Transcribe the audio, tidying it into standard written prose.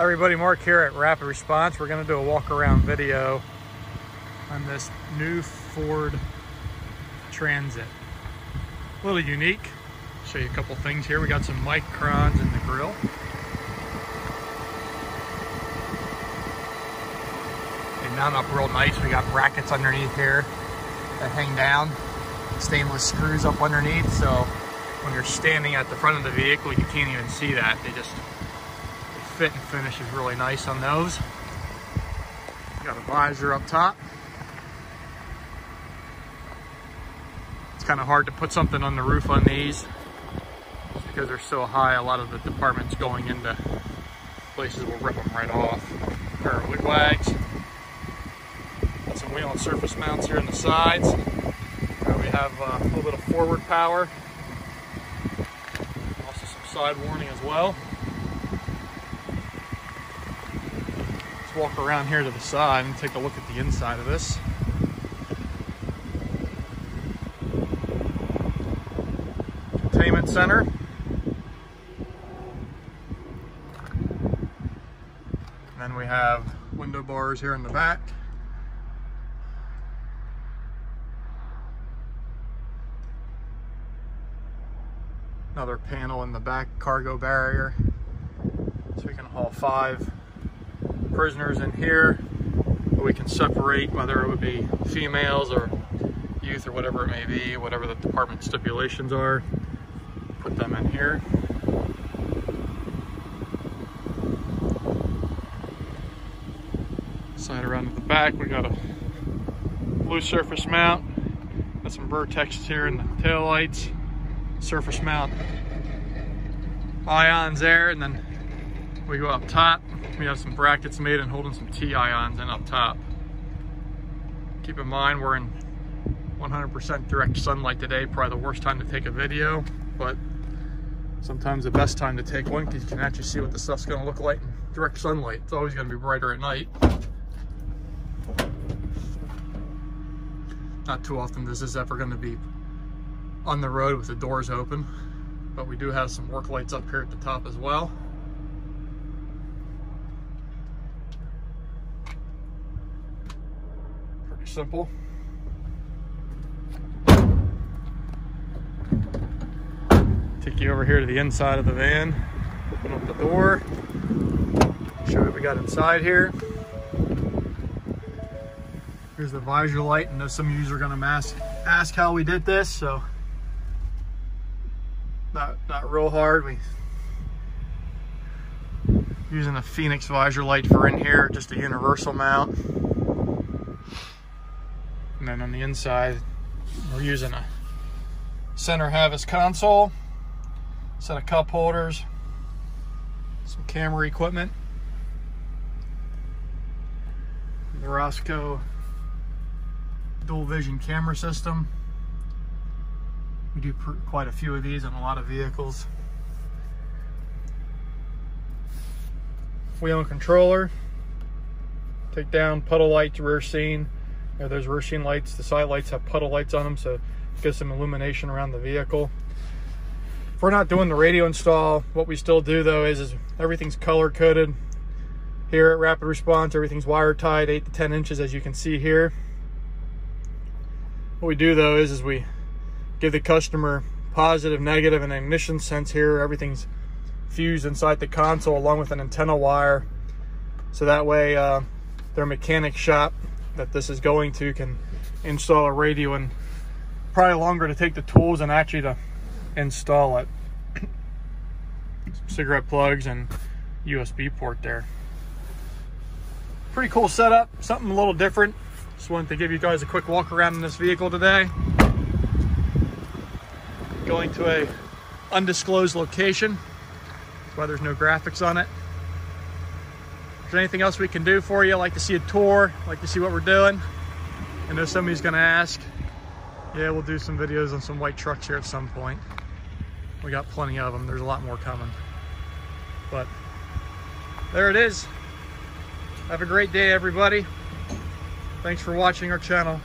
Hi everybody, Mark here at Rapid Response. We're going to do a walk around video on this new Ford Transit. A little unique. Show you a couple things here. We got some microns in the grill. They mount up real nice. We got brackets underneath here that hang down. Stainless screws up underneath, so when you're standing at the front of the vehicle, you can't even see that. They fit and finish is really nice on those. Got a visor up top. It's kind of hard to put something on the roof on these because they're so high. A lot of the departments going into places will rip them right off. A pair of wig wags. Got some wheel and surface mounts here on the sides. We have a little bit of forward power. Also some side warning as well. Let's walk around here to the side and take a look at the inside of this. Entertainment center. And then we have window bars here in the back. Another panel in the back, cargo barrier. So we can haul 5 prisoners in here, but we can separate whether it would be females or youth or whatever it may be, whatever the department stipulations are. Put them in here. Side around to the back, we got a blue surface mount. Got some Vertex here in the tail lights. Surface mount ions there, and then we go up top. We have some brackets made and holding some T-ions in up top. Keep in mind we're in 100% direct sunlight today, probably the worst time to take a video, but sometimes the best time to take one because you can actually see what the stuff's going to look like in direct sunlight. It's always going to be brighter at night. Not too often this is ever going to be on the road with the doors open, but we do have some work lights up here at the top as well. Pretty simple. Take you over here to the inside of the van. Open up the door. Show you what we got inside here. Here's the visor light. I know some of you are going to ask how we did this, so not real hard. We using a Phoenix visor light for in here, just a universal mount. And then on the inside, we're using a center Havas console, set of cup holders, some camera equipment, the Rosco dual vision camera system. We do quite a few of these on a lot of vehicles. Wheel and controller. Take down puddle lights, rear scene. There's rear scene lights. The side lights have puddle lights on them, so it gives some illumination around the vehicle. If we're not doing the radio install, what we still do though is everything's color coded. Here at Rapid Response, everything's wire tied 8 to 10 inches, as you can see here. What we do though is we give the customer positive, negative, and ignition sense here. Everything's fused inside the console along with an antenna wire. So that way their mechanic shop that this is going to can install a radio, and probably longer to take the tools and actually to install it. Some cigarette plugs and USB port there. Pretty cool setup, something a little different. Just wanted to give you guys a quick walk around in this vehicle today. Going to a undisclosed location. That's why there's no graphics on it. If there's anything else we can do for you, like to see a tour, like to see what we're doing, I know somebody's gonna ask. Yeah, we'll do some videos on some white trucks here at some point. We got plenty of them. There's a lot more coming. But there it is. Have a great day, everybody. Thanks for watching our channel.